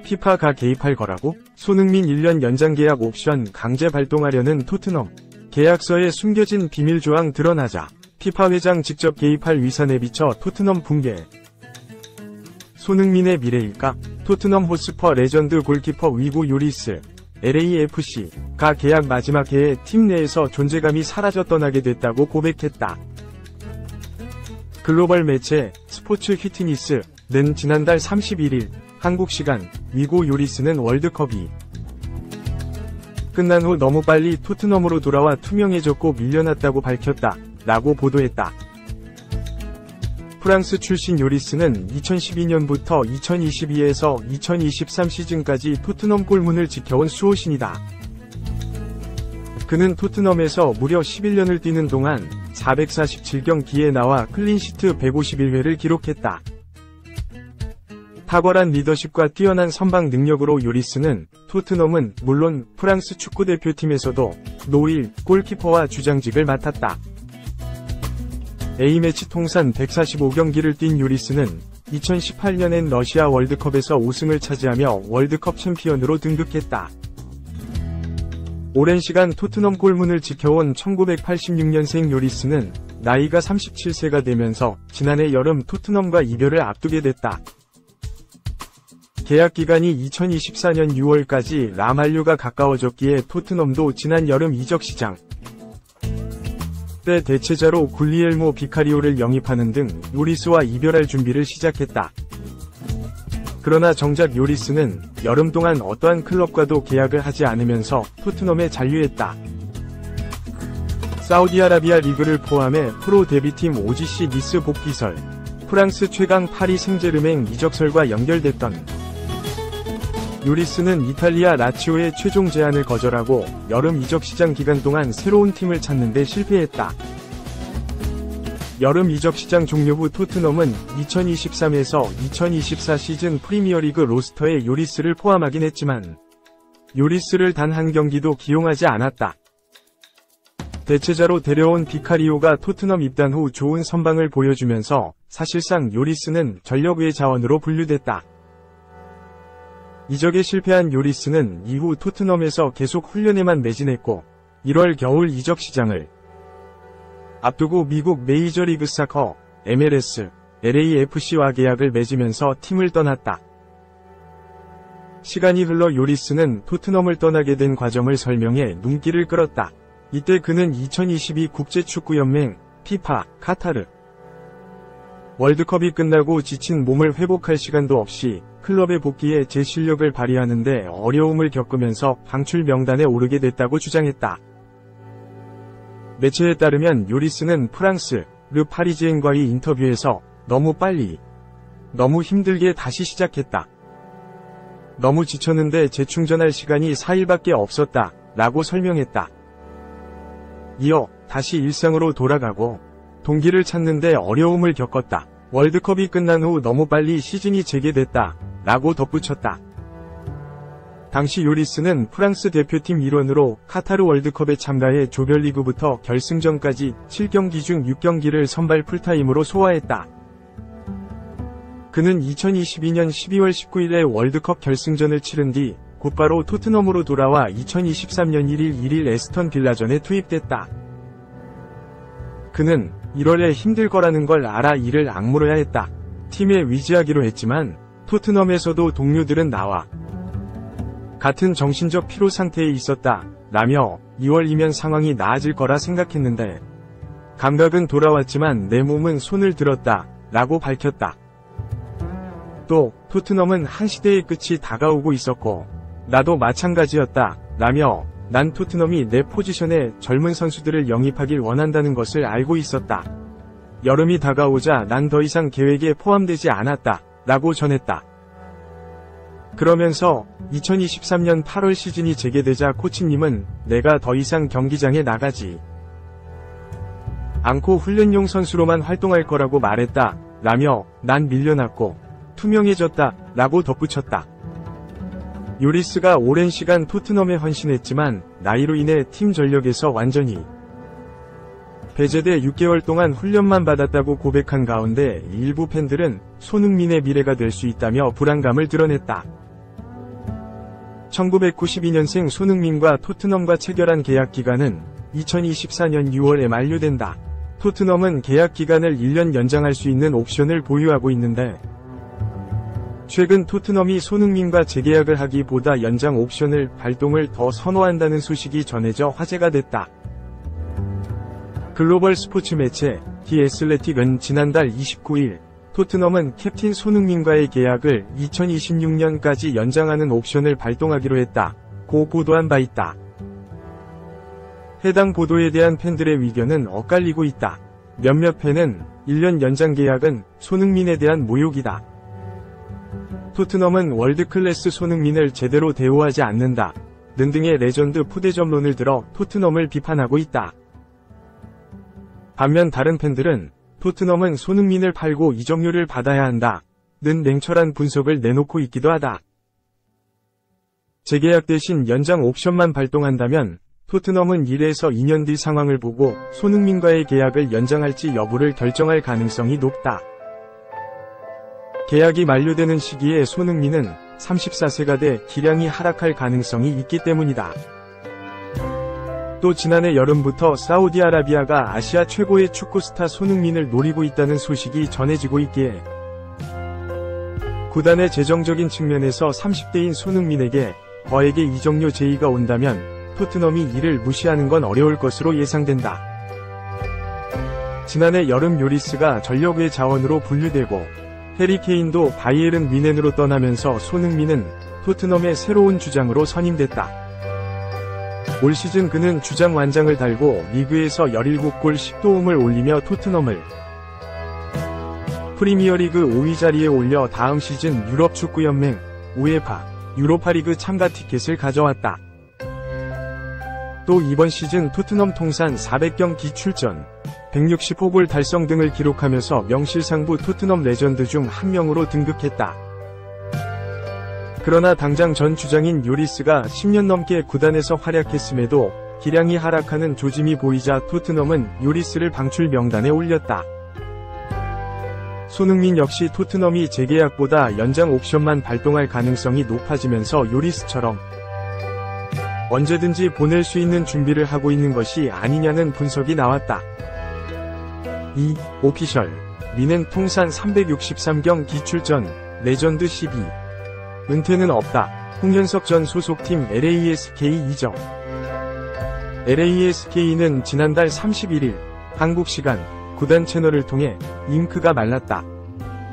피파가 개입할 거라고? 손흥민 1년 연장 계약 옵션 강제 발동하려는 토트넘. 계약서에 숨겨진 비밀 조항 드러나자 피파 회장 직접 개입할 위선에 비쳐 토트넘 붕괴. 손흥민의 미래일까? 토트넘 호스퍼 레전드 골키퍼 위고 요리스, LAFC가 계약 마지막 해에 팀 내에서 존재감이 사라져 떠나게 됐다고 고백했다. 글로벌 매체 스포츠 휘트니스는 지난달 31일 한국 시간 위고 요리스는 월드컵이 끝난 후 너무 빨리 토트넘으로 돌아와 투명해졌고 밀려났다고 밝혔다 라고 보도했다. 프랑스 출신 요리스는 2012년부터 2022에서 2023 시즌까지 토트넘 골문을 지켜온 수호신이다. 그는 토트넘에서 무려 11년을 뛰는 동안 447경기에 나와 클린시트 151회를 기록했다. 탁월한 리더십과 뛰어난 선방 능력으로 요리스는 토트넘은 물론 프랑스 축구대표팀에서도 노일 골키퍼와 주장직을 맡았다. A매치 통산 145경기를 뛴 요리스는 2018년엔 러시아 월드컵에서 우승을 차지하며 월드컵 챔피언으로 등극했다. 오랜 시간 토트넘 골문을 지켜온 1986년생 요리스는 나이가 37세가 되면서 지난해 여름 토트넘과 이별을 앞두게 됐다. 계약 기간이 2024년 6월까지 라만류가 가까워졌기에 토트넘도 지난 여름 이적 시장 때 대체자로 굴리엘모 비카리오를 영입하는 등 요리스와 이별할 준비를 시작했다. 그러나 정작 요리스는 여름 동안 어떠한 클럽과도 계약을 하지 않으면서 토트넘에 잔류했다. 사우디아라비아 리그를 포함해 프로 데뷔팀 OGC 니스 복귀설, 프랑스 최강 파리 생제르맹 이적설과 연결됐던 요리스는 이탈리아 라치오의 최종 제안을 거절하고 여름 이적 시장 기간 동안 새로운 팀을 찾는 데 실패했다. 여름 이적 시장 종료 후 토트넘은 2023에서 2024 시즌 프리미어리그 로스터에 요리스를 포함하긴 했지만 요리스를 단 한 경기도 기용하지 않았다. 대체자로 데려온 비카리오가 토트넘 입단 후 좋은 선방을 보여주면서 사실상 요리스는 전력외 자원으로 분류됐다. 이적에 실패한 요리스는 이후 토트넘에서 계속 훈련에만 매진했고 1월 겨울 이적 시장을 앞두고 미국 메이저리그 사커 MLS, LAFC와 계약을 맺으면서 팀을 떠났다. 시간이 흘러 요리스는 토트넘을 떠나게 된 과정을 설명해 눈길을 끌었다. 이때 그는 2022 국제축구연맹 피파 카타르 월드컵이 끝나고 지친 몸을 회복할 시간도 없이 클럽에 복귀해 제 실력을 발휘하는데 어려움을 겪으면서 방출 명단에 오르게 됐다고 주장했다. 매체에 따르면 요리스는 프랑스 르 파리지앵과의 인터뷰에서 너무 빨리, 너무 힘들게 다시 시작했다. 너무 지쳤는데 재충전할 시간이 4일밖에 없었다 라고 설명했다. 이어 다시 일상으로 돌아가고 동기를 찾는데 어려움을 겪었다. 월드컵이 끝난 후 너무 빨리 시즌이 재개됐다 라고 덧붙였다. 당시 요리스는 프랑스 대표팀 일원으로 카타르 월드컵에 참가해 조별리그부터 결승전까지 7경기 중 6경기를 선발 풀타임으로 소화했다. 그는 2022년 12월 19일에 월드컵 결승전을 치른 뒤 곧바로 토트넘으로 돌아와 2023년 1일 에스턴 빌라전에 투입됐다. 그는 1월에 힘들 거라는 걸 알아 이를 악물어야 했다. 팀에 위지하기로 했지만 토트넘에서도 동료들은 나와 같은 정신적 피로 상태에 있었다 라며 2월이면 상황이 나아질 거라 생각했는데 감각은 돌아왔지만 내 몸은 손을 들었다 라고 밝혔다. 또 토트넘은 한 시대의 끝이 다가오고 있었고 나도 마찬가지였다 라며 난 토트넘이 내 포지션에 젊은 선수들을 영입하길 원한다는 것을 알고 있었다. 여름이 다가오자 난 더 이상 계획에 포함되지 않았다 라고 전했다. 그러면서 2023년 8월 시즌이 재개되자 코치님은 내가 더 이상 경기장에 나가지 않고 훈련용 선수로만 활동할 거라고 말했다 라며 난 밀려났고 투명해졌다 라고 덧붙였다. 요리스가 오랜 시간 토트넘에 헌신했지만 나이로 인해 팀 전력에서 완전히 배제돼 6개월 동안 훈련만 받았다고 고백한 가운데 일부 팬들은 손흥민의 미래가 될 수 있다며 불안감을 드러냈다. 1992년생 손흥민과 토트넘과 체결한 계약 기간은 2024년 6월에 만료된다. 토트넘은 계약 기간을 1년 연장할 수 있는 옵션을 보유하고 있는데 최근 토트넘이 손흥민과 재계약을 하기보다 연장 옵션을 발동을 더 선호한다는 소식이 전해져 화제가 됐다. 글로벌 스포츠 매체 디 애슬레틱은 지난달 29일 토트넘은 캡틴 손흥민과의 계약을 2026년까지 연장하는 옵션을 발동하기로 했다고 보도한 바 있다. 해당 보도에 대한 팬들의 의견은 엇갈리고 있다. 몇몇 팬은 1년 연장 계약은 손흥민에 대한 모욕이다. 토트넘은 월드클래스 손흥민을 제대로 대우하지 않는다. 등등의 레전드 푸대접론을 들어 토트넘을 비판하고 있다. 반면 다른 팬들은 토트넘은 손흥민을 팔고 이적료를 받아야 한다. 는 냉철한 분석을 내놓고 있기도 하다. 재계약 대신 연장 옵션만 발동한다면 토트넘은 1에서 2년 뒤 상황을 보고 손흥민과의 계약을 연장할지 여부를 결정할 가능성이 높다. 계약이 만료되는 시기에 손흥민은 34세가 돼 기량이 하락할 가능성이 있기 때문이다. 또 지난해 여름부터 사우디아라비아가 아시아 최고의 축구 스타 손흥민을 노리고 있다는 소식이 전해지고 있기에 구단의 재정적인 측면에서 30대인 손흥민에게 거액의 이적료 제의가 온다면 토트넘이 이를 무시하는 건 어려울 것으로 예상된다. 지난해 여름 요리스가 전력의 자원으로 분류되고 해리 케인도 바이에른 뮌헨으로 떠나면서 손흥민은 토트넘의 새로운 주장으로 선임됐다. 올 시즌 그는 주장 완장을 달고 리그에서 17골 10도움을 올리며 토트넘을 프리미어리그 5위 자리에 올려 다음 시즌 유럽축구연맹 우에파 유로파리그 참가 티켓을 가져왔다. 또 이번 시즌 토트넘 통산 400경기 출전, 160호골 달성 등을 기록하면서 명실상부 토트넘 레전드 중 한 명으로 등극했다. 그러나 당장 전 주장인 요리스가 10년 넘게 구단에서 활약했음에도 기량이 하락하는 조짐이 보이자 토트넘은 요리스를 방출 명단에 올렸다. 손흥민 역시 토트넘이 재계약보다 연장 옵션만 발동할 가능성이 높아지면서 요리스처럼 언제든지 보낼 수 있는 준비를 하고 있는 것이 아니냐는 분석이 나왔다. 2. 오피셜 뮌헨 통산 363경기 출전, 레전드 12. 은퇴는 없다. 홍현석 전 소속팀 LASK 이적. LASK는 지난달 31일 한국 시간 구단 채널을 통해 잉크가 말랐다.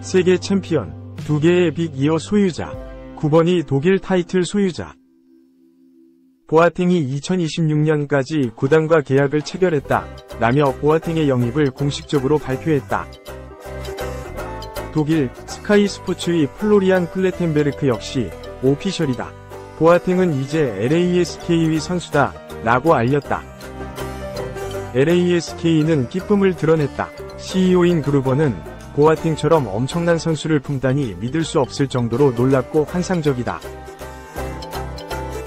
세계 챔피언, 2개의 빅 이어 소유자, 9번이 독일 타이틀 소유자. 보아탱이 2026년까지 구단과 계약을 체결했다. 라며 보아탱의 영입을 공식적으로 발표했다. 독일 스카이 스포츠의 플로리안 플레텐베르크 역시 오피셜이다. 보아탱은 이제 LASK의 선수다. 라고 알렸다. LASK는 기쁨을 드러냈다. CEO인 그루버는 보아탱처럼 엄청난 선수를 품다니 믿을 수 없을 정도로 놀랍고 환상적이다.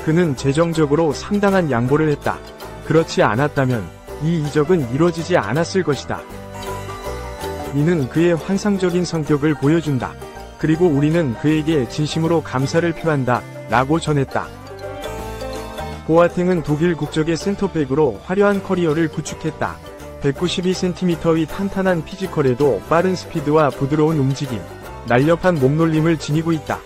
그는 재정적으로 상당한 양보를 했다. 그렇지 않았다면 이 이적은 이뤄지지 않았을 것이다. 이는 그의 환상적인 성격을 보여준다. 그리고 우리는 그에게 진심으로 감사를 표한다. 라고 전했다. 보아탱은 독일 국적의 센터백으로 화려한 커리어를 구축했다. 192cm의 탄탄한 피지컬에도 빠른 스피드와 부드러운 움직임, 날렵한 몸놀림을 지니고 있다.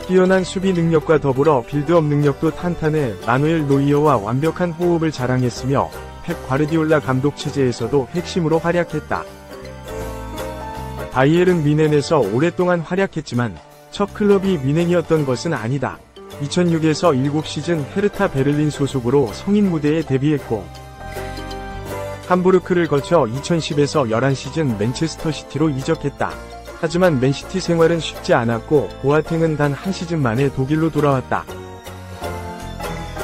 뛰어난 수비 능력과 더불어 빌드업 능력도 탄탄해 마누엘 노이어와 완벽한 호흡을 자랑했으며 펩 과르디올라 감독 체제에서도 핵심으로 활약했다. 바이에른 뮌헨에서 오랫동안 활약했지만 첫 클럽이 뮌헨이었던 것은 아니다. 2006에서 7시즌 헤르타 베를린 소속으로 성인 무대에 데뷔했고 함부르크를 거쳐 2010에서 11시즌 맨체스터 시티로 이적했다. 하지만 맨시티 생활은 쉽지 않았고 보아탱은 단 한 시즌 만에 독일로 돌아왔다.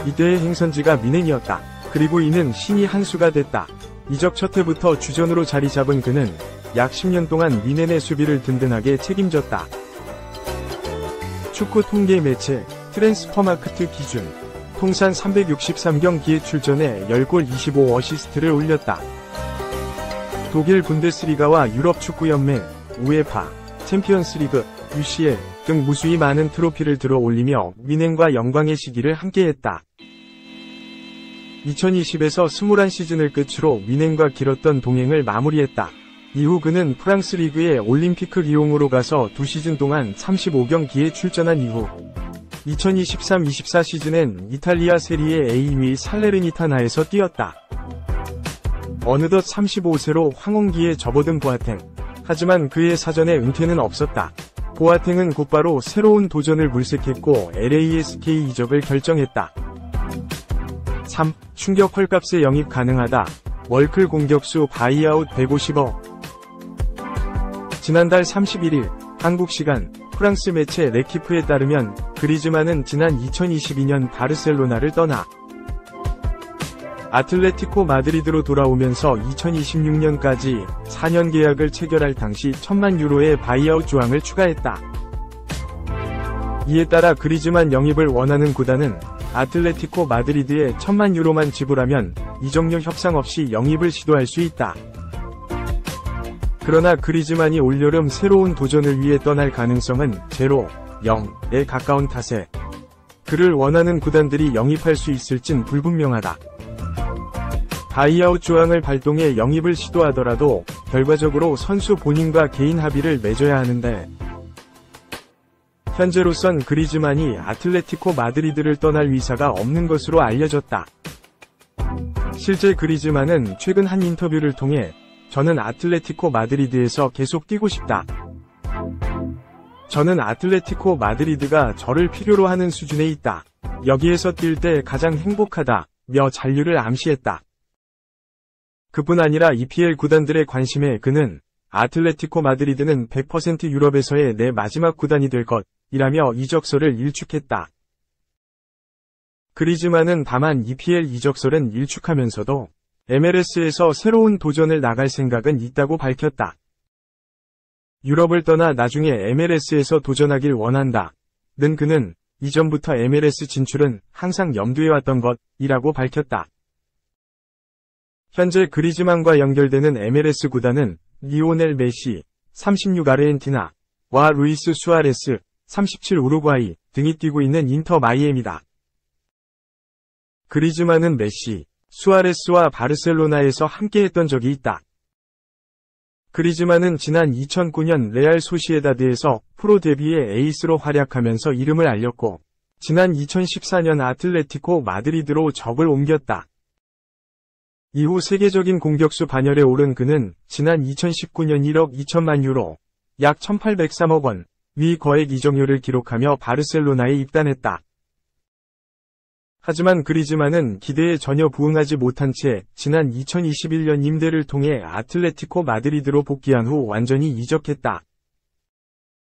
이때의 행선지가 뮌헨이었다. 그리고 이는 신이 한 수가 됐다. 이적 첫 해부터 주전으로 자리 잡은 그는 약 10년 동안 뮌헨의 수비를 든든하게 책임졌다. 축구 통계 매체 트랜스퍼마크트 기준 통산 363경기에 출전해 10골 25어시스트를 올렸다. 독일 분데스리가와 유럽 축구연맹, 우에파, 챔피언스리그, UCL 등 무수히 많은 트로피를 들어 올리며 위넨과 영광의 시기를 함께했다. 2020에서 21시즌을 끝으로 위넨과 길었던 동행을 마무리했다. 이후 그는 프랑스 리그의 올림피크 리옹으로 가서 2시즌 동안 35경기에 출전한 이후 2023-24 시즌엔 이탈리아 세리에 A위 살레르니타나에서 뛰었다. 어느덧 35세로 황혼기에 접어든 보아탱. 하지만 그의 사전에 은퇴는 없었다. 보아탱은 곧바로 새로운 도전을 물색했고 LASK 이적을 결정했다. 3. 충격 헐값에 영입 가능하다. 월클 공격수 바이아웃 150억. 지난달 31일 한국 시간 프랑스 매체 레키프에 따르면 그리즈만은 지난 2022년 바르셀로나를 떠나 아틀레티코 마드리드로 돌아오면서 2026년까지 4년 계약을 체결할 당시 1000만 유로의 바이아웃 조항을 추가했다. 이에 따라 그리즈만 영입을 원하는 구단은 아틀레티코 마드리드에 1000만 유로만 지불하면 이적료 협상 없이 영입을 시도할 수 있다. 그러나 그리즈만이 올여름 새로운 도전을 위해 떠날 가능성은 0, 0에 가까운 탓에 그를 원하는 구단들이 영입할 수 있을진 불분명하다. 바이아웃 조항을 발동해 영입을 시도하더라도 결과적으로 선수 본인과 개인 합의를 맺어야 하는데 현재로선 그리즈만이 아틀레티코 마드리드를 떠날 위사가 없는 것으로 알려졌다. 실제 그리즈만은 최근 한 인터뷰를 통해 저는 아틀레티코 마드리드에서 계속 뛰고 싶다. 저는 아틀레티코 마드리드가 저를 필요로 하는 수준에 있다. 여기에서 뛸 때 가장 행복하다. 며 잔류를 암시했다. 그뿐 아니라 EPL 구단들의 관심에 그는 아틀레티코 마드리드는 100% 유럽에서의 내 마지막 구단이 될 것이라며 이적설을 일축했다. 그리즈만은 다만 EPL 이적설은 일축하면서도 MLS에서 새로운 도전을 나갈 생각은 있다고 밝혔다. 유럽을 떠나 나중에 MLS에서 도전하길 원한다. 는 그는 이전부터 MLS 진출은 항상 염두에 왔던 것이라고 밝혔다. 현재 그리즈만과 연결되는 MLS 구단은 리오넬 메시, 36 아르헨티나, 와 루이스 수아레스, 37 우루과이 등이 뛰고 있는 인터 마이애미다. 그리즈만은 메시, 수아레스와 바르셀로나에서 함께했던 적이 있다. 그리즈만은 지난 2009년 레알 소시에다드에서 프로 데뷔의 에이스로 활약하면서 이름을 알렸고 지난 2014년 아틀레티코 마드리드로 적을 옮겼다. 이후 세계적인 공격수 반열에 오른 그는 지난 2019년 1억 2천만 유로, 약 1803억 원, 위 거액 이적료를 기록하며 바르셀로나에 입단했다. 하지만 그리즈만은 기대에 전혀 부응하지 못한 채 지난 2021년 임대를 통해 아틀레티코 마드리드로 복귀한 후 완전히 이적했다.